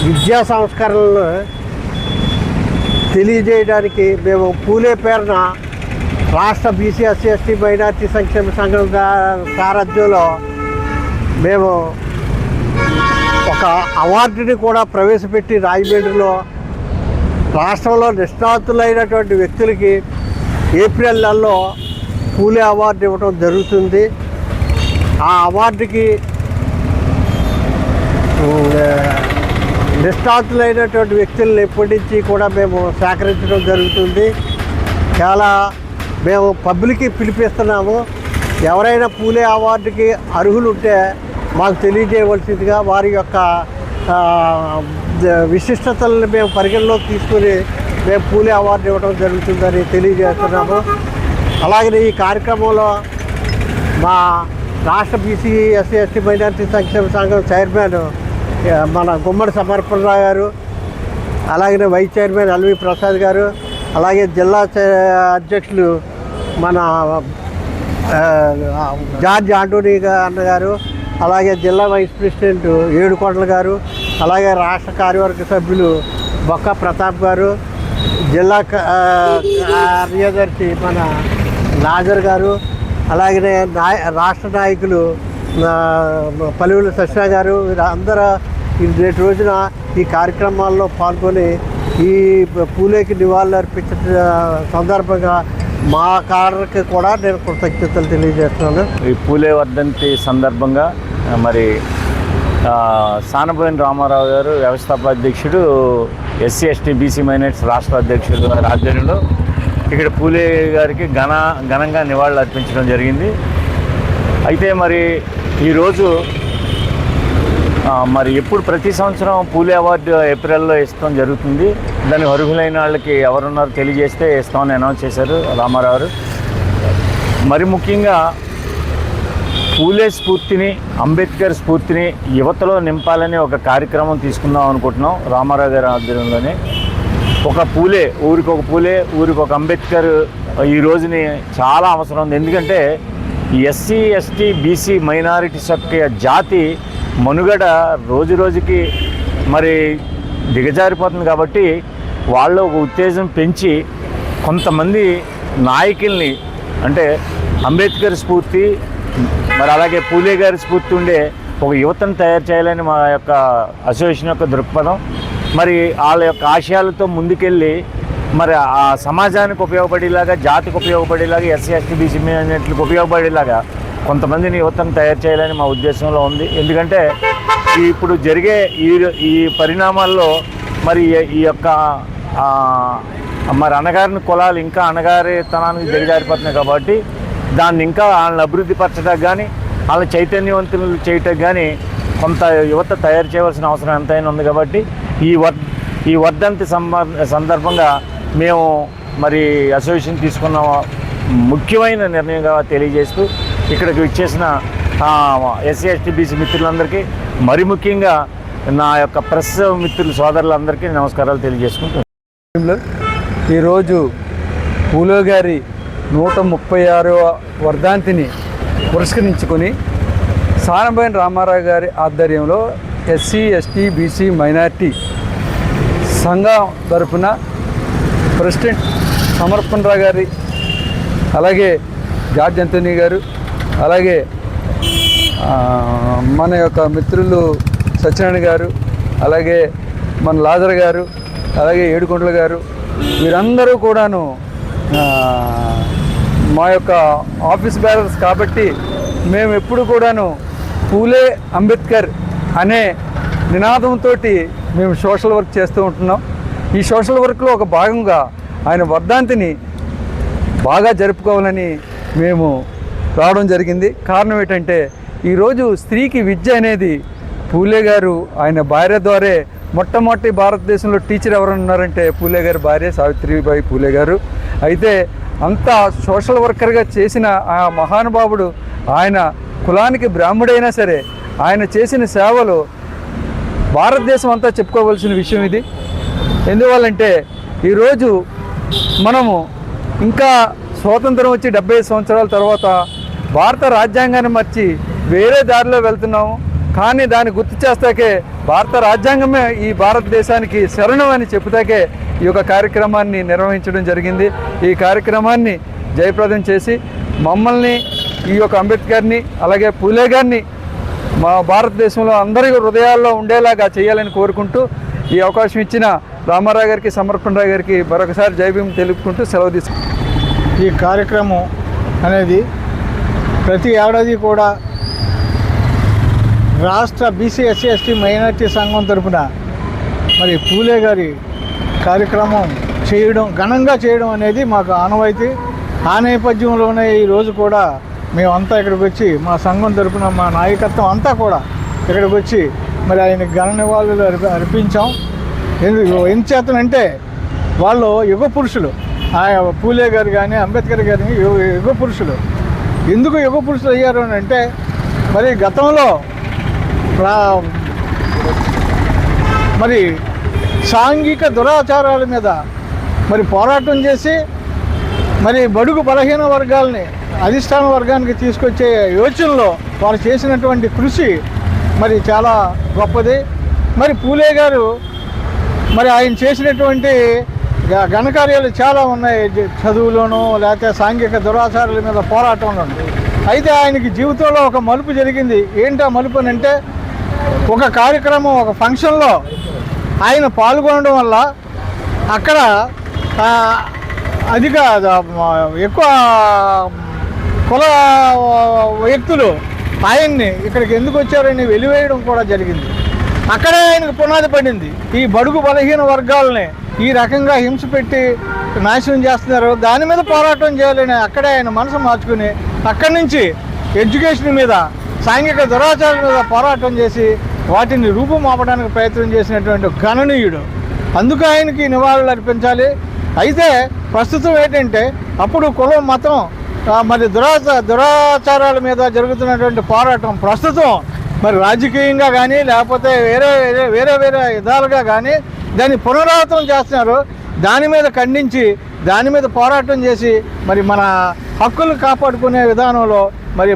విద్యా సంస్కరణలను తెలియజేయడానికి మేము పూలే పేరున రాష్ట్ర బీసీ ఎస్సీ ఎస్టీ మైనార్టీ సంక్షేమ సంఘం సారథ్యంలో మేము ఒక అవార్డుని కూడా ప్రవేశపెట్టి రాజమండ్రిలో రాష్ట్రంలో నిష్ణాతులైనటువంటి వ్యక్తులకి ఏప్రిల్ నెలలో పూలే అవార్డు ఇవ్వడం జరుగుతుంది. ఆ అవార్డుకి నిష్ణాతులైనటువంటి వ్యక్తులను ఎప్పటి నుంచి కూడా మేము సేకరించడం జరుగుతుంది. చాలా మేము పబ్లిక్కి పిలిపిస్తున్నాము. ఎవరైనా పూలే అవార్డుకి అర్హులు ఉంటే మాకు తెలియజేయవలసిందిగా, వారి యొక్క విశిష్టతలను మేము పరిగణలోకి తీసుకుని మేము పూలే అవార్డు ఇవ్వడం జరుగుతుందని తెలియజేస్తున్నాము. అలాగే ఈ కార్యక్రమంలో మా రాష్ట్ర బీసీ ఎస్సీ ఎస్టీ మైనార్టీ సంక్షేమ సంఘం చైర్మన్ మన గుమ్మడి సమర్పణరావు గారు, అలాగే వైస్ చైర్మన్ ఎల్వి ప్రసాద్ గారు, అలాగే జిల్లా అధ్యక్షులు మన జార్జ్ ఆంటోనీ అన్నగారు, అలాగే జిల్లా వైస్ ప్రెసిడెంట్ ఏడుకొండల గారు, అలాగే రాష్ట్ర కార్యవర్గ సభ్యులు బొక్క ప్రతాప్ గారు, జిల్లా కార్యదర్శి మన నాజర్ గారు, అలాగే రాష్ట్ర నాయకులు పలువుల సత్యనారాయణ గారు, వీరందరూ నేటి రోజున ఈ కార్యక్రమాల్లో పాల్గొని ఈ పూలేకి నివాళులు అర్పించిన సందర్భంగా మా కార్యకి కూడా నేను కృతజ్ఞతలు తెలియజేస్తున్నాను. ఈ పూలే వర్ధంతి సందర్భంగా మరి సానబోయిన రామారావు గారు వ్యవస్థాపాధ్యక్షుడు, ఎస్సీ ఎస్టీ బీసీ మైనార్టీస్ రాష్ట్ర అధ్యక్షుడు గారి ఆధ్వర్యంలో ఇక్కడ పూలే గారికి ఘనంగా నివాళులు అర్పించడం జరిగింది. అయితే మరి ఈరోజు మరి ఎప్పుడు ప్రతి సంవత్సరం పూలే అవార్డు ఏప్రిల్లో ఇస్తాం జరుగుతుంది. దానికి అర్హులైన వాళ్ళకి ఎవరున్నారో తెలియజేస్తే ఇస్తామని అనౌన్స్ చేశారు రామారావు గారు. మరి ముఖ్యంగా పూలే స్ఫూర్తిని, అంబేద్కర్ స్ఫూర్తిని యువతలో నింపాలని ఒక కార్యక్రమం తీసుకుందాం అనుకుంటున్నాం రామారావు గారి ఆధ్వర్యంలోనే. ఒక పూలే, ఊరికి ఒక పూలే, ఊరికి ఒక అంబేద్కర్ ఈ రోజుని చాలా అవసరం ఉంది. ఎందుకంటే ఎస్సీ ఎస్టీ బీసీ మైనారిటీస్ యొక్క జాతి మనుగడ రోజు రోజుకి మరి దిగజారిపోతుంది. కాబట్టి వాళ్ళు ఒక ఉత్తేజం పెంచి కొంతమంది నాయకుల్ని, అంటే అంబేద్కర్ స్ఫూర్తి మరి అలాగే పూలే గారి స్ఫూర్తి ఉండే ఒక యువతను తయారు చేయాలని మా యొక్క అసోసియేషన్ యొక్క దృక్పథం. మరి వాళ్ళ యొక్క ఆశయాలతో ముందుకెళ్ళి మరి ఆ సమాజానికి ఉపయోగపడేలాగా, జాతికి ఉపయోగపడేలాగా, ఎస్సీ ఎస్టీ బీసీ మైనారిటీలకు ఉపయోగపడేలాగా కొంతమందిని యువతను తయారు చేయాలని మా ఉద్దేశంలో ఉంది. ఎందుకంటే ఇప్పుడు జరిగే ఈ పరిణామాల్లో మరి ఈ యొక్క మరి అణగారిన కులాలు ఇంకా అణగారితనానికి దిగజారిపోతున్నాయి. కాబట్టి దాన్ని ఇంకా వాళ్ళని అభివృద్ధి పరచడానికి కానీ, వాళ్ళ చైతన్యవంతులు చేయటం కానీ కొంత యువత తయారు చేయవలసిన అవసరం ఎంతైనా ఉంది. కాబట్టి ఈ వర్ధంతి సందర్భంగా మేము మరి అసోసియేషన్ తీసుకున్న ముఖ్యమైన నిర్ణయంగా తెలియజేస్తూ ఇక్కడికి ఇచ్చేసిన ఎస్సీ ఎస్టీ బీసీ మిత్రులందరికీ, మరి ముఖ్యంగా నా యొక్క ప్రెస్ మిత్రులు సోదరులందరికీ నమస్కారాలు తెలియజేసుకుంటున్నాను. ఈరోజు పూలే గారి 136వ వర్ధంతిని పురస్కరించుకొని సానబోయిన రామారావు గారి ఆధ్వర్యంలో ఎస్సీ ఎస్టీ బీసీ మైనార్టీ సంఘం తరపున ప్రెసిడెంట్ సమర్పణ రావు గారి, అలాగే జార్జ్ అంటోనీ గారు, అలాగే మన యొక్క మిత్రులు సత్యనారాయణ గారు, అలాగే మన లాజర్ గారు, అలాగే ఏడుకొండల గారు, వీరందరూ కూడాను మా యొక్క ఆఫీస్ బేరర్స్ కాబట్టి మేము ఎప్పుడు కూడాను పూలే అంబేద్కర్ అనే నినాదంతో మేము సోషల్ వర్క్ చేస్తూ ఉంటున్నాం. ఈ సోషల్ వర్క్లో ఒక భాగంగా ఆయన వర్ధంతిని బాగా జరుపుకోవాలని మేము రావడం జరిగింది. కారణం ఏంటంటే ఈరోజు స్త్రీకి విద్య అనేది పూలే గారు ఆయన భార్య ద్వారే మొట్టమొదటి భారతదేశంలో టీచర్ ఎవరు ఉన్నారంటే పూలే గారి భార్య సావిత్రిబాయి పూలే గారు. అయితే అంత సోషల్ వర్కర్గా చేసిన ఆ మహానుభావుడు, ఆయన కులానికి బ్రాహ్మడైనా సరే ఆయన చేసిన సేవలు భారతదేశం అంతా చెప్పుకోవాల్సిన విషయం ఇది. ఎందువల్లంటే ఈరోజు మనము ఇంకా స్వాతంత్రం వచ్చి 75 సంవత్సరాల తర్వాత భారత రాజ్యాంగాన్ని మర్చి వేరే దారిలో వెళ్తున్నాము. కానీ దాన్ని గుర్తు చేస్తాకే భారత రాజ్యాంగమే ఈ భారతదేశానికి శరణం అని చెబుతాకే ఈ యొక్క కార్యక్రమాన్ని నిర్వహించడం జరిగింది. ఈ కార్యక్రమాన్ని జయప్రదం చేసి మమ్మల్ని, ఈ యొక్క అంబేద్కర్ని, అలాగే పూలే గారిని మా భారతదేశంలో అందరి హృదయాల్లో ఉండేలాగా చేయాలని కోరుకుంటూ ఈ అవకాశం ఇచ్చిన రామారావు గారికి, సమర్పణరావు గారికి మరొకసారి జైభీం తెలుపుకుంటూ సెలవు తీసుకుంటాం. ఈ కార్యక్రమం అనేది ప్రతి ఏడాది కూడా రాష్ట్ర బీసీ ఎస్సీ ఎస్టీ మైనార్టీ సంఘం తరఫున మరి పూలే గారి కార్యక్రమం చేయడం, ఘనంగా చేయడం అనేది మాకు ఆనవాయితీ. ఆ నేపథ్యంలోనే ఈరోజు కూడా మేమంతా ఇక్కడికి వచ్చి మా సంఘం తరఫున మా నాయకత్వం అంతా కూడా ఇక్కడికి వచ్చి మరి ఆయనకి ఘన నివాళులు అర్పించాం. ఎంచేతనంటే వాళ్ళు యుగ పురుషులు, పూలే గారు కానీ అంబేద్కర్ గారిని యుగ పురుషులు. ఎందుకు యుగ పురుషులు అయ్యారు అని అంటే మరి గతంలో మరి సాంఘిక దురాచారాల మీద మరి పోరాటం చేసి మరి బడుగు బలహీన వర్గాల్ని అధిష్టాన వర్గానికి తీసుకొచ్చే యోచనలో వారు చేసినటువంటి కృషి మరి చాలా గొప్పది. మరి పూలే గారు మరి ఆయన చేసినటువంటి ఘనకార్యాలు చాలా ఉన్నాయి, చదువులోనూ లేకపోతే సాంఘిక దురాచారాల మీద పోరాటంలోనూ. అయితే ఆయనకి జీవితంలో ఒక మలుపు జరిగింది. ఏంటా మలుపు అని అంటే ఒక కార్యక్రమం, ఒక ఫంక్షన్లో ఆయన పాల్గొనడం వల్ల అక్కడ ఎక్కువ కుల వ్యక్తులు ఆయన్ని ఇక్కడికి ఎందుకు వచ్చారని వెలివేయడం కూడా జరిగింది. అక్కడే ఆయనకు పునాది పడింది. ఈ బడుగు బలహీన వర్గాలని ఈ రకంగా హింస పెట్టి నాశనం చేస్తున్నారు, దాని మీద పోరాటం చేయాలని అక్కడే ఆయన మనసు మార్చుకుని అక్కడి నుంచి ఎడ్యుకేషన్ మీద, సాంఘిక దురాచారాల మీద పోరాటం చేసి వాటిని రూపుమాపడానికి ప్రయత్నం చేసినటువంటి గణనీయుడు. అందుకు ఆయనకి నివాళులు అర్పించాలి. అయితే ప్రస్తుతం ఏంటంటే అప్పుడు కులం, మతం, మరి దురాచారాల మీద జరుగుతున్నటువంటి పోరాటం ప్రస్తుతం మరి రాజకీయంగా కానీ లేకపోతే వేరే విధాలుగా కానీ దాన్ని పునరావృతం చేస్తున్నారు. దాని మీద ఖండించి దాని మీద పోరాటం చేసి మరి మన హక్కులు కాపాడుకునే విధానంలో మరి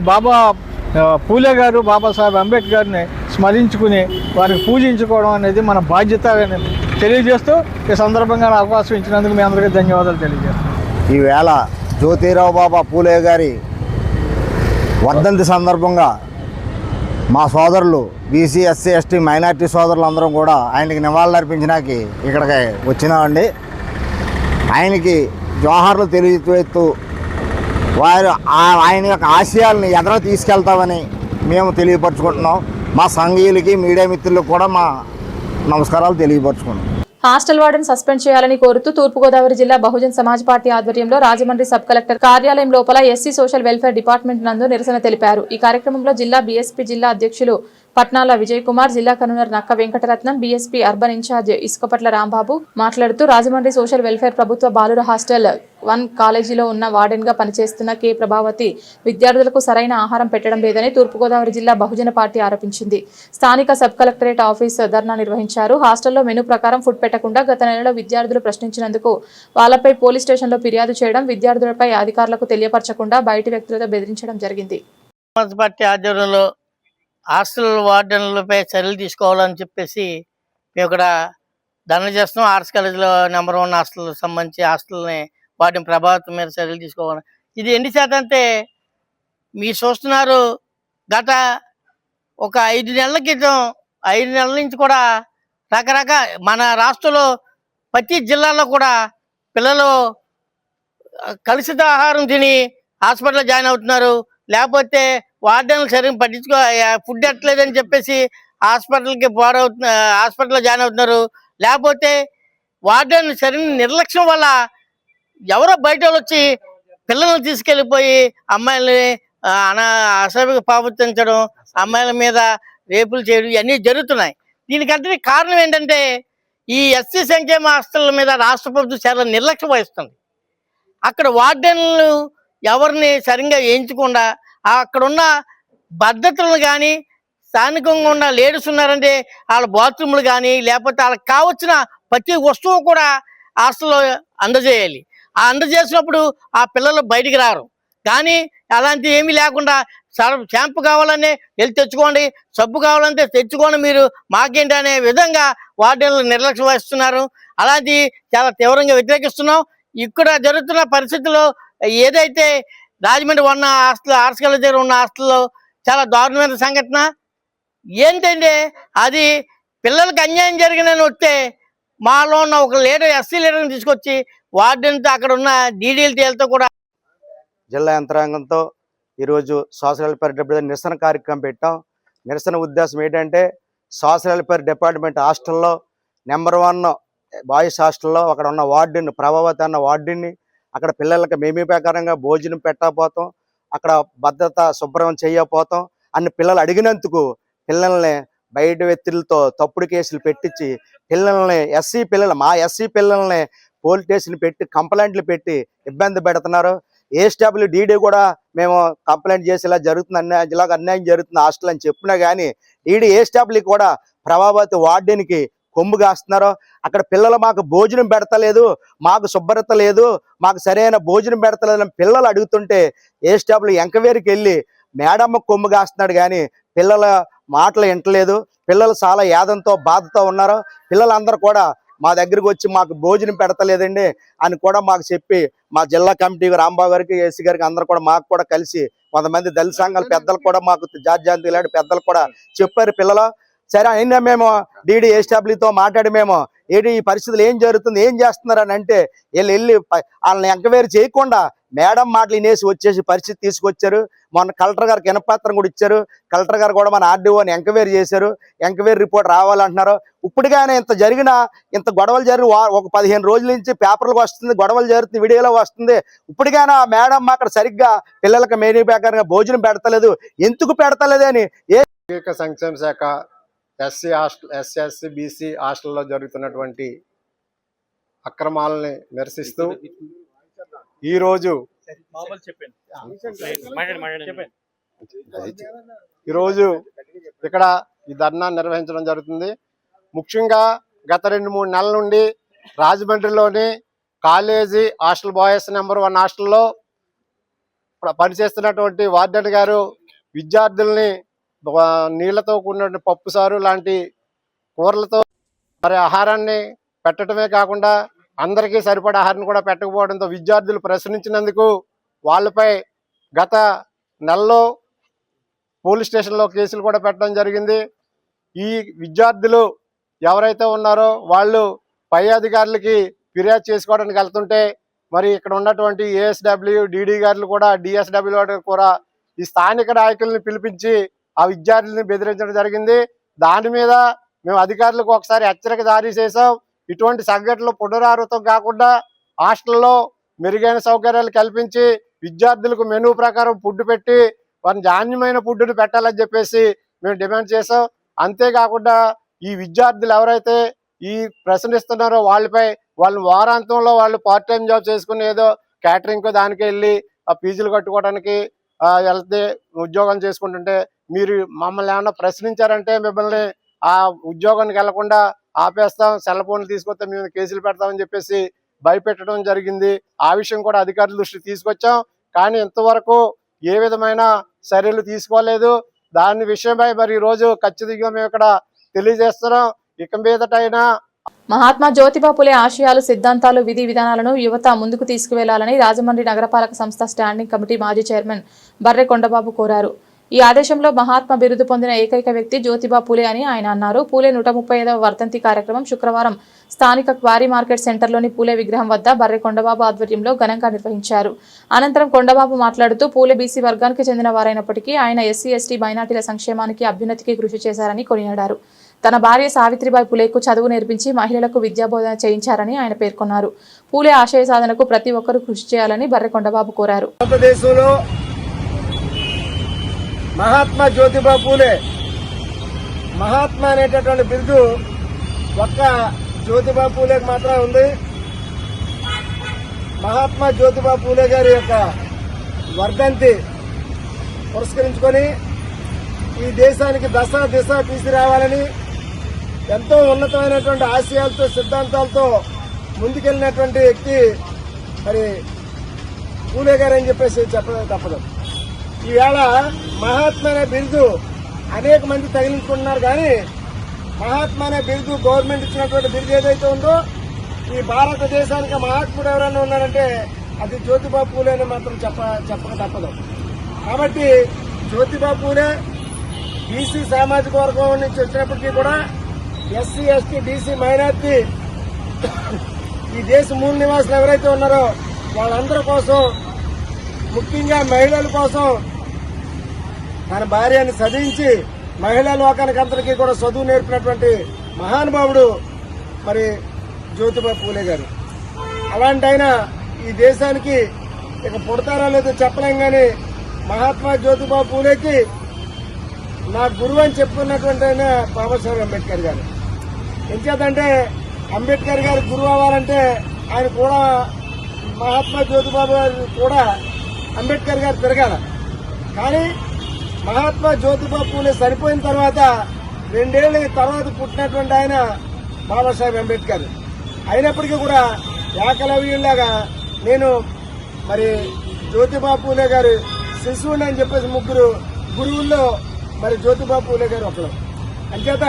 పూలే గారు, బాబాసాహెబ్ అంబేద్కర్ని స్మరించుకుని వారికి పూజించుకోవడం అనేది మన బాధ్యత అని తెలియజేస్తూ ఈ సందర్భంగా అవకాశం ఇచ్చినందుకు మీ అందరికీ ధన్యవాదాలు తెలియజేస్తాను. ఈవేళ జ్యోతిరావు బాబా పూలే గారి వర్ధంతి సందర్భంగా మా సోదరులు బీసీ ఎస్సీ ఎస్టీ మైనార్టీ సోదరులు అందరం కూడా ఆయనకి నివాళులు అర్పించడానికి ఇక్కడికి వచ్చినామండి. ఆయనకి జోహార్లు తెలియజేస్తూ ఆయన యొక్క ఆశయాల్ని ఎదర తీసుకెళ్తామని మేము తెలియపరచుకుంటున్నాం. మా సంఘీయులకి, మీడియా మిత్రులకు కూడా మా నమస్కారాలు తెలియపరచుకుంటున్నాం. హాస్టల్ వార్డెన్ సస్పెండ్ చేయాలని కోరుతూ తూర్పుగోదావరి జిల్లా బహుజన్ సమాజ్ పార్టీ ఆధ్వర్యంలో రాజమండ్రి సబ్ కలెక్టర్ కార్యాలయం లోపల ఎస్సీ సోషల్ వెల్ఫేర్ డిపార్ట్మెంట్ నందు నిరసన తెలిపారు. ఈ కార్యక్రమంలో జిల్లా బీఎస్పీ జిల్లా అధ్యక్షులు పట్నాల విజయ్ కుమార్, జిల్లా convener Nakka Venkataratnam, BSP urban incharge Isukapatla Rambabu మాట్లాడుతూ రాజమండ్రి సోషల్ వెల్ఫేర్ ప్రభుత్వ బాలుర హాస్టల్ 1 కాలేజీలో ఉన్న వార్డెన్ గా పనిచేస్తున్న కె ప్రభావతి విద్యార్థులకు సరైన ఆహారం పెట్టడం లేదని తూర్పుగోదావరి జిల్లా బహుజన పార్టీ ఆరోపించింది. స్థానిక సబ్ కలెక్టరేట్ ఆఫీస్ ధర్నా నిర్వహించారు. హాస్టల్లో మెనూ ప్రకారం ఫుడ్ పెట్టకుండా గత నెలలో విద్యార్థులు ప్రశ్నించినందుకు వాళ్లపై పోలీస్ స్టేషన్లో ఫిర్యాదు చేయడం, విద్యార్థులపై అధికారులకు తెలియపరచకుండా బయటి వ్యక్తులతో బెదిరించడం జరిగింది. పార్టీ ఆధ్వర్యంలో హాస్టల్ వార్డెన్లపై చర్యలు తీసుకోవాలని చెప్పేసి మేము ఇక్కడ ధర్నా చేస్తున్నాం. ఆర్ట్స్ కాలేజీలో నెంబర్ 1 హాస్టల్ సంబంధించి హాస్టల్ని వార్డెన్ ప్రభావితం మీద చర్యలు తీసుకోవాలి. ఇది ఎన్ని శాతం అంటే మీరు చూస్తున్నారు, గత ఒక 5 నెలల క్రితం 5 నెలల నుంచి కూడా రకరకాల మన రాష్ట్రంలో ప్రతి జిల్లాలో కూడా పిల్లలు కలుషిత ఆహారం తిని హాస్పిటల్లో జాయిన్ అవుతున్నారు. లేకపోతే వార్డెన్లు సరిగ్గా ఫుడ్ ఎట్టలేదని చెప్పేసి హాస్పిటల్లో జాయిన్ అవుతున్నారు. లేకపోతే వార్డెన్ సరైన నిర్లక్ష్యం వల్ల ఎవరో బయట వచ్చి పిల్లల్ని తీసుకెళ్ళిపోయి అమ్మాయిల్ని అసభ్యంగా ప్రవర్తించడం, అమ్మాయిల మీద రేపులు చేయడం ఇవన్నీ జరుగుతున్నాయి. దీనికంటే కారణం ఏంటంటే ఈ ఎస్సీ సంక్షేమ హాస్టళ్ల మీద రాష్ట్ర ప్రభుత్వం చాలా నిర్లక్ష్యం వహిస్తుంది. అక్కడ వార్డెన్లు ఎవరిని సరిగ్గా వేయించకుండా అక్కడున్న భద్రతలు కానీ, స్థానికంగా ఉన్న లేడీస్ ఉన్నారంటే వాళ్ళ బాత్రూమ్లు కానీ, లేకపోతే వాళ్ళకి కావచ్చిన ప్రతి వస్తువు కూడా హాస్టల్లో అందజేయాలి. ఆ అందజేసినప్పుడు ఆ పిల్లలు బయటికి రారు. కానీ అలాంటివి ఏమీ లేకుండా షాంపు కావాలనే వెళ్ళి తెచ్చుకోండి, సబ్బు కావాలంటే తెచ్చుకోండి, మీరు మాకేంటి అనే విధంగా వార్డెన్లు నిర్లక్ష్యం వహిస్తున్నారు. అలాంటి చాలా తీవ్రంగా వ్యతిరేకిస్తున్నాం. ఇక్కడ జరుగుతున్న పరిస్థితుల్లో ఏదైతే రాజమండ్రి ఉన్న హాస్టల్, ఆర్ట్స్ కాలేజ్ దగ్గర ఉన్న హాస్టల్లో చాలా దారుణమైన సంఘటన ఏంటంటే, అది పిల్లలకు అన్యాయం జరిగిందని వస్తే మాలో ఉన్న ఒక లీడర్, ఎస్సీ లీడర్ని తీసుకొచ్చి వార్డెన్తో అక్కడ ఉన్న డీడీఎల్టీలతో కూడా జిల్లా యంత్రాంగంతో ఈరోజు సోషల్ వెల్ఫేర్ డిపార్ట్మెంట్ నిరసన కార్యక్రమం పెట్టాం. నిరసన ఉద్దేశం ఏంటంటే, సోషల్ వెల్ఫేర్ డిపార్ట్మెంట్ హాస్టల్లో నెంబర్ 1 బాయ్స్ హాస్టల్లో అక్కడ ఉన్న వార్డెన్ ప్రభావతి అన్న వార్డెన్ని అక్కడ పిల్లలకి మేమీ ప్రకారంగా భోజనం పెట్టకపోతాం, అక్కడ భద్రత శుభ్రం చేయకపోతాం అన్ని పిల్లలు అడిగినందుకు పిల్లల్ని బయట వ్యక్తులతో తప్పుడు కేసులు పెట్టించి పిల్లల్ని మా ఎస్సీ పిల్లల్ని పోలీస్ స్టేషన్ పెట్టి కంప్లైంట్లు పెట్టి ఇబ్బంది పెడుతున్నారు. ఏఎస్డబ్ల్యూడీడీ కూడా మేము కంప్లైంట్ చేసి ఇలా జరుగుతుంది, ఇలాగ అన్యాయం జరుగుతుంది హాస్టల్ అని చెప్పినా కానీ ఏఎస్డబ్ల్యూ కూడా ప్రభావతి వార్డెన్కి కొమ్ము కాస్తున్నారు. అక్కడ పిల్లలు మాకు భోజనం పెడతలేదు, మాకు శుభ్రత లేదు, మాకు సరైన భోజనం పెడతలేదు అని పిల్లలు అడుగుతుంటే ఏఎస్డబ్ల్యూ ఎంక్వైరీకి వెళ్ళి మేడమ్మ కొమ్ము కాస్తున్నాడు. కానీ పిల్లల మాటలు వింటలేదు. పిల్లలు చాలా యాదంతో బాధతో ఉన్నారు. పిల్లలందరూ కూడా మా దగ్గరికి వచ్చి మాకు భోజనం పెడతలేదండి అని కూడా మాకు చెప్పి మా జిల్లా కమిటీ రాంబాబు గారికి, ఏసీ గారికి అందరూ కూడా మాకు కూడా కలిసి కొంతమంది దళిత సంఘాల పెద్దలు కూడా మాకు జార్జాంతి ఇలాంటి పెద్దలు కూడా చెప్పారు పిల్లలు. సరే అయినా మేము ఏఎస్డబ్ల్యూతో మాట్లాడి మేము ఏంటి ఈ పరిస్థితులు ఏం జరుగుతుంది, ఏం చేస్తున్నారు అని అంటే వెళ్ళి వాళ్ళని ఎంక్వైరీ చేయకుండా మేడం మాటలు వినేసి వచ్చేసి పరిస్థితి తీసుకొచ్చారు. మొన్న కలెక్టర్ గారికి వినపత్రం కూడా ఇచ్చారు. కలెక్టర్ గారు కూడా మన ఆర్డీఓని ఎంక్వైరీ చేశారు. ఎంక్వైరీ రిపోర్ట్ రావాలంటున్నారు. ఇప్పటికైనా ఇంత గొడవలు జరిగి ఒక 15 రోజుల నుంచి పేపర్లకు వస్తుంది, గొడవలు జరుగుతుంది, వీడియోలో వస్తుంది. ఇప్పటికైనా మేడం అక్కడ సరిగ్గా పిల్లలకు మెనూ ప్రకారంగా భోజనం పెడతలేదు, ఎందుకు పెడతలేదు అని సంక్షేమ శాఖ ఎస్సీ బీసీ హాస్టల్లో జరుగుతున్నటువంటి అక్రమాలని నిరసిస్తూ ఈరోజు ఇక్కడ ఈ ధర్నా నిర్వహించడం జరుగుతుంది. ముఖ్యంగా గత 2-3 నెలల నుండి రాజమండ్రిలోని కాలేజీ హాస్టల్ బాయ్స్ నెంబర్ 1 హాస్టల్లో పనిచేస్తున్నటువంటి వార్డెన్ గారు విద్యార్థుల్ని నీళ్లతో కూడిన పప్పు సారు లాంటి కూరలతో మరి ఆహారాన్ని పెట్టడమే కాకుండా అందరికీ సరిపడా ఆహారం కూడా పెట్టకపోవడంతో విద్యార్థులు ప్రశ్నించినందుకు వాళ్ళపై గత నెలలో పోలీస్ స్టేషన్లో కేసులు కూడా పెట్టడం జరిగింది. ఈ విద్యార్థులు ఎవరైతే ఉన్నారో వాళ్ళు పై అధికారులకి ఫిర్యాదు చేసుకోవడానికి వెళ్తుంటే మరి ఇక్కడ ఉన్నటువంటి ఏఎస్డబ్ల్యూ డీడీ గారులు కూడా డిఎస్డబ్ల్యూ కూడా ఈ స్థానిక నాయకుల్ని పిలిపించి ఆ విద్యార్థుల్ని బెదిరించడం జరిగింది. దాని మీద మేము అధికారులకు ఒకసారి హెచ్చరిక జారీ చేసాం. ఇటువంటి సంఘటనలు పునరావృతం కాకుండా హాస్టల్లో మెరుగైన సౌకర్యాలు కల్పించి విద్యార్థులకు మెనూ ప్రకారం ఫుడ్ పెట్టి వారి నాణ్యమైన ఫుడ్ని పెట్టాలని చెప్పేసి మేము డిమాండ్ చేసాం. అంతేకాకుండా ఈ విద్యార్థులు ఎవరైతే ఈ ప్రశ్నిస్తున్నారో వాళ్ళు వారాంతంలో వాళ్ళు పార్ట్ టైం జాబ్ చేసుకుని ఏదో క్యాటరింగ్ దానికి వెళ్ళి ఆ ఫీజులు కట్టుకోవడానికి వెళ్తే ఉద్యోగం చేసుకుంటుంటే మీరు మమ్మల్ని ఏమన్నా ప్రశ్నించారంటే మిమ్మల్ని ఆ ఉద్యోగానికి వెళ్లకుండా ఆపేస్తాం, సెల్ ఫోన్లు తీసుకొస్తే మేము కేసులు పెడతామని చెప్పేసి భయపెట్టడం జరిగింది. ఆ విషయం కూడా అధికారుల దృష్టికి తీసుకొచ్చాం. కానీ ఇంతవరకు ఏ విధమైన చర్యలు తీసుకోలేదు. దాని విషయమై మరి ఈ రోజు ఖచ్చితంగా మేము ఇక్కడ తెలియజేస్తున్నాం. ఇక మీదటైనా మహాత్మా జ్యోతిబా పులే ఆశయాలు, సిద్ధాంతాలు, విధి విధానాలను యువత ముందుకు తీసుకువెళ్లాలని రాజమండ్రి నగరపాలక సంస్థ స్టాండింగ్ కమిటీ మాజీ చైర్మన్ బర్రె కొండబాబు కోరారు. ఈ ఆదేశంలో మహాత్మా బిరుదు పొందిన ఏకైక వ్యక్తి జ్యోతిబా పూలే అని ఆయన అన్నారు. పూలే 135వ వర్ధంతి కార్యక్రమం శుక్రవారం స్థానిక క్వారీ మార్కెట్ సెంటర్లోని పూలే విగ్రహం వద్ద బర్రె కొండబాబు ఆధ్వర్యంలో ఘనంగా నిర్వహించారు. అనంతరం కొండబాబు మాట్లాడుతూ పూలే బీసీ వర్గానికి చెందిన వారైనప్పటికీ ఆయన ఎస్సీ, ఎస్టీ, మైనార్టీల సంక్షేమానికి, అభ్యున్నతికి కృషి చేశారని కొనియాడారు. తన భార్య సావిత్రిబాయి పూలేకు చదువు నేర్పించి మహిళలకు విద్యాబోధన చేయించారని ఆయన పేర్కొన్నారు. పూలే ఆశయ సాధనకు ప్రతి ఒక్కరూ కృషి చేయాలని బర్రె కొండబాబు కోరారు. ఆంధ్రప్రదేశ్లో మహాత్మా జ్యోతిబా పూలే మహాత్మా అనేటటువంటి బిరుదు ఒక్క జ్యోతిబా పూలేకి మాత్రమే ఉంది. మహాత్మా జ్యోతిబా పూలే గారి యొక్క వర్ధంతి పురస్కరించుకొని ఈ దేశానికి దశ దిశ తీసుకురావాలని ఎంతో ఉన్నతమైనటువంటి ఆశయాలతో, సిద్ధాంతాలతో ముందుకెళ్ళినటువంటి వ్యక్తి మరి పూలే గారు అని చెప్పేసి చెప్పడం తప్పదు. ఈవేళ మహాత్మా అనే బిరుదు అనేక మంది తగిలించుకుంటున్నారు. కానీ మహాత్మా అనే బిరుదు గవర్నమెంట్ ఇచ్చినటువంటి బిరుదు ఏదైతే ఉందో ఈ భారతదేశానికి మహాత్ముడు ఎవరైనా ఉన్నారంటే అది జ్యోతిబా పూలే అని మాత్రం చెప్పక తప్పదు. కాబట్టి జ్యోతిబా పూలే బీసీ సామాజిక వర్గం నుంచి వచ్చినప్పటికీ కూడా ఎస్సీ, ఎస్టీ, బీసీ, మైనార్టీ ఈ దేశ మూల నివాసులు ఎవరైతే ఉన్నారో వాళ్ళందరి కోసం, ముఖ్యంగా మహిళల కోసం తన భార్యని చదివించి మహిళా లోకానికి అందరికీ కూడా చదువు నేర్పినటువంటి మహానుభావుడు మరి జ్యోతిబా పూలే గారు. అలాంటి ఆయన ఈ దేశానికి ఇక పుడతారో లేదో చెప్పలేం. కానీ మహాత్మా జ్యోతిబా పూలేకి నా గురువు అని చెప్పుకున్నటువంటి ఆయన బాబాసాహెబ్ అంబేద్కర్ గారు. ఎంచేతంటే అంబేద్కర్ గారు గురువు అవ్వాలంటే ఆయన కూడా మహాత్మా జ్యోతిబాబు గారు కూడా అంబేద్కర్ గారు తిరగాల. కానీ మహాత్మా జ్యోతిబా పూలే చనిపోయిన తర్వాత 2 ఏళ్ల తర్వాత పుట్టినటువంటి ఆయన బాబాసాహెబ్ అంబేద్కర్. అయినప్పటికీ కూడా ఏకలవ్యులాగా నేను మరి జ్యోతిబా పూలే గారు శిశువుని అని చెప్పేసి 3 గురువుల్లో మరి జ్యోతిబా పూలే గారు ఒకరు. అంచేత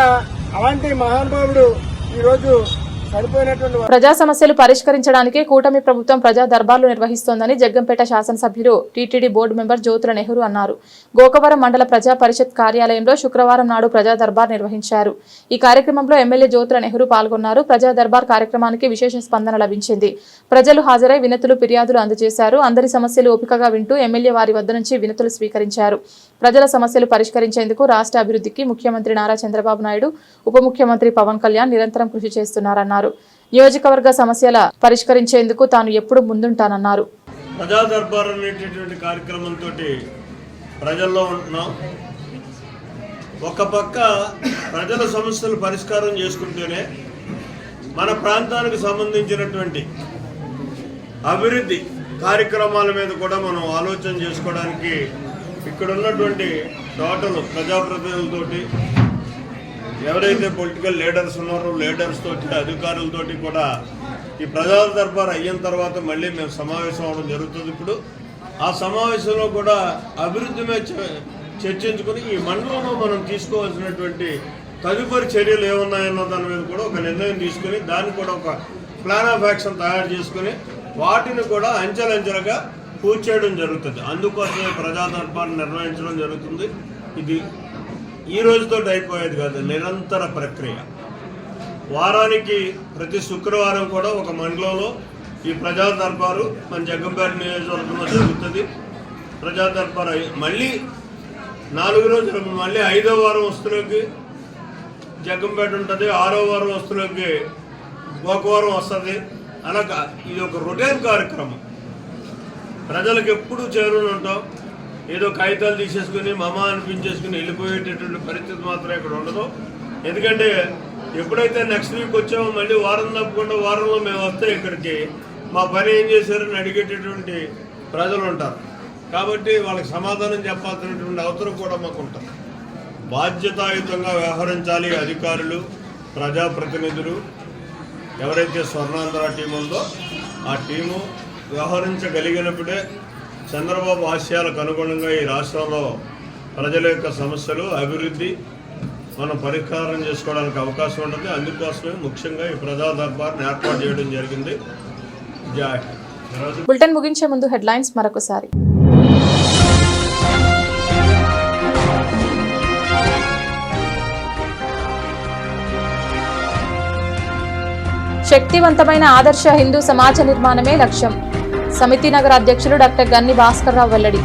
అలాంటి మహానుభావుడు ఈరోజు ప్రజా సమస్యలు పరిష్కరించడానికి కూటమి ప్రభుత్వం ప్రజా దర్బార్లు నిర్వహిస్తోందని జగ్గంపేట శాసనసభ్యులు TTD board member Jyothula Nehru అన్నారు. గోకవరం మండల ప్రజా పరిషత్ కార్యాలయంలో శుక్రవారం నాడు ప్రజా దర్బార్ నిర్వహించారు. ఈ కార్యక్రమంలో ఎమ్మెల్యే జ్యోతుల నెహ్రూ పాల్గొన్నారు. ప్రజా దర్బార్ కార్యక్రమానికి విశేష స్పందన లభించింది. ప్రజలు హాజరై వినతులు, ఫిర్యాదులు అందజేశారు. అందరి సమస్యలు ఓపికగా వింటూ ఎమ్మెల్యే వారి వద్ద నుంచి వినతులు స్వీకరించారు. ప్రజల సమస్యలు పరిష్కరించేందుకు రాష్ట్ర అభివృద్ధికి ముఖ్యమంత్రి నారా చంద్రబాబు నాయుడు, ఉప ముఖ్యమంత్రి పవన్ కళ్యాణ్ నిరంతరం కృషి చేస్తున్నారన్నారు. నియోజకవర్గ సమస్యల పరిష్కరించేందుకు తాను ఎప్పుడు ముందుంటానన్నారు. ప్రజా దర్బార్ అనేటటువంటి కార్యక్రమంతో ప్రజల్లో ఉంటున్నాం. ఒక పక్క ప్రజల సమస్యలు పరిష్కారం చేసుకుంటూనే మన ప్రాంతానికి సంబంధించినటువంటి అభివృద్ధి కార్యక్రమాల మీద కూడా మనం ఆలోచన చేసుకోవడానికి ఇక్కడ ఉన్నటువంటి టోటల్ ప్రజాప్రతినిధులతోటి, ఎవరైతే పొలిటికల్ లీడర్స్ ఉన్నారో లీడర్స్ తోటి, అధికారులతోటి కూడా ఈ ప్రజా దర్బార్ అయిన తర్వాత మళ్ళీ మేము సమావేశం అవడం జరుగుతుంది. ఇప్పుడు ఆ సమావేశంలో కూడా అభివృద్ధి మీద చర్చించుకుని ఈ మండలంలో మనం తీసుకోవాల్సినటువంటి తదుపరి చర్యలు ఏమున్నాయన్న దాని మీద కూడా ఒక నిర్ణయం తీసుకుని దాన్ని కూడా ఒక ప్లాన్ ఆఫ్ యాక్షన్ తయారు చేసుకుని వాటిని కూడా అంచెలంచెలుగా పూర్తి చేయడం జరుగుతుంది. అందుకోసమే ప్రజా దర్బార్ నిర్వహించడం జరుగుతుంది. ఇది ఈ రోజుతో అయిపోయేది కాదు, నిరంతర ప్రక్రియ. వారానికి ప్రతి శుక్రవారం కూడా ఒక మండలంలో ఈ ప్రజా దర్బారు మన జగ్గంపేట నియోజకవర్గంలో జరుగుతుంది. ప్రజా దర్బారు మళ్ళీ 4 రోజులు, మళ్ళీ 5వ వారం వస్తువులోకి జగ్గంపేట ఉంటుంది, 6వ వారం వస్తువులోకి గోకవరం వస్తుంది. అలాగా ఇది ఒక రొటీన్ కార్యక్రమం. ప్రజలకు ఎప్పుడు చేరుని ఉంటాం. ఏదో కాగితాలు తీసేసుకుని మమ అనిపించేసుకుని వెళ్ళిపోయేటటువంటి పరిస్థితి మాత్రం ఇక్కడ ఉండదు. ఎందుకంటే ఎప్పుడైతే నెక్స్ట్ వీక్ వచ్చామో మళ్ళీ వారం తప్పకుండా వారంలో మేము వస్తే ఇక్కడికి మా పని ఏం చేశారని అడిగేటటువంటి ప్రజలు ఉంటారు. కాబట్టి వాళ్ళకి సమాధానం చెప్పాల్సినటువంటి అవసరం కూడా మాకు ఉంటుంది. బాధ్యతాయుతంగా వ్యవహరించాలి అధికారులు, ప్రజాప్రతినిధులు. ఎవరైతే స్వర్ణాంధ్ర టీం ఉందో ఆ టీము వ్యవహరించగలిగినప్పుడే చంద్రబాబు ఆశయాలకు అనుగుణంగా ఈ రాష్ట్రంలో ప్రజల యొక్క సమస్యలు, అభివృద్ధి మనం పరిష్కారం చేసుకోవడానికి అవకాశం ఉంటుంది. అందుకోసమే ముఖ్యంగా ఈ ప్రజా దర్బార్ని ఏర్పాటు చేయడం జరిగింది. జై హింద్. బులెటిన్ ముగించే ముందు హెడ్లైన్స్ మరొకసారి. శక్తివంతమైన ఆదర్శ హిందూ సమాజ నిర్మాణమే లక్ష్యం. సమితి నగర అధ్యక్షులు డాక్టర్ గన్ని భాస్కర్రావు వెల్లడి.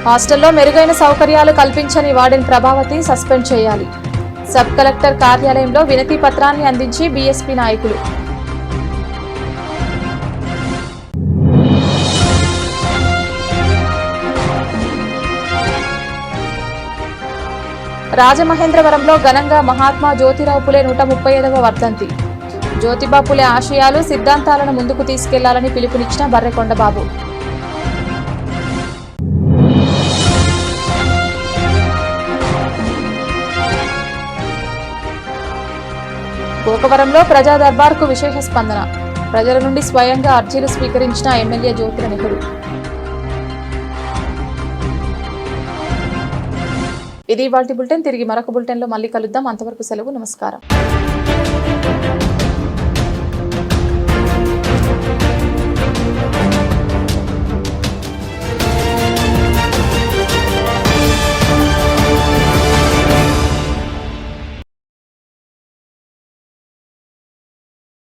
హాస్టల్లో మెరుగైన సౌకర్యాలు కల్పించని వార్డెన్ ప్రభావతి సస్పెండ్ చేయాలి. సబ్ కలెక్టర్ కార్యాలయంలో వినతి పత్రాన్ని అందించి బీఎస్పీ నాయకులు. రాజమహేంద్రవరంలో ఘనంగా మహాత్మా జ్యోతిరావు పులే 135వ వర్ధంతి. జ్యోతిబా పులే ఆశయాలు, సిద్ధాంతాలను ముందుకు తీసుకెళ్లాలని పిలుపునిచ్చిన బర్రెకొండబాబు. గోకవరంలో ప్రజా దర్బార్కు విశేష స్పందన. ప్రజల నుండి స్వయంగా అర్జీలు స్వీకరించిన ఎమ్మెల్యే జ్యోతుల నెహ్రూ. ఇది ఇవాల్టి బులెటిన్. తిరిగి మరొక బులెటిన్లో మళ్ళీ కలుద్దాం. అంతవరకు సెలవు. నమస్కారం.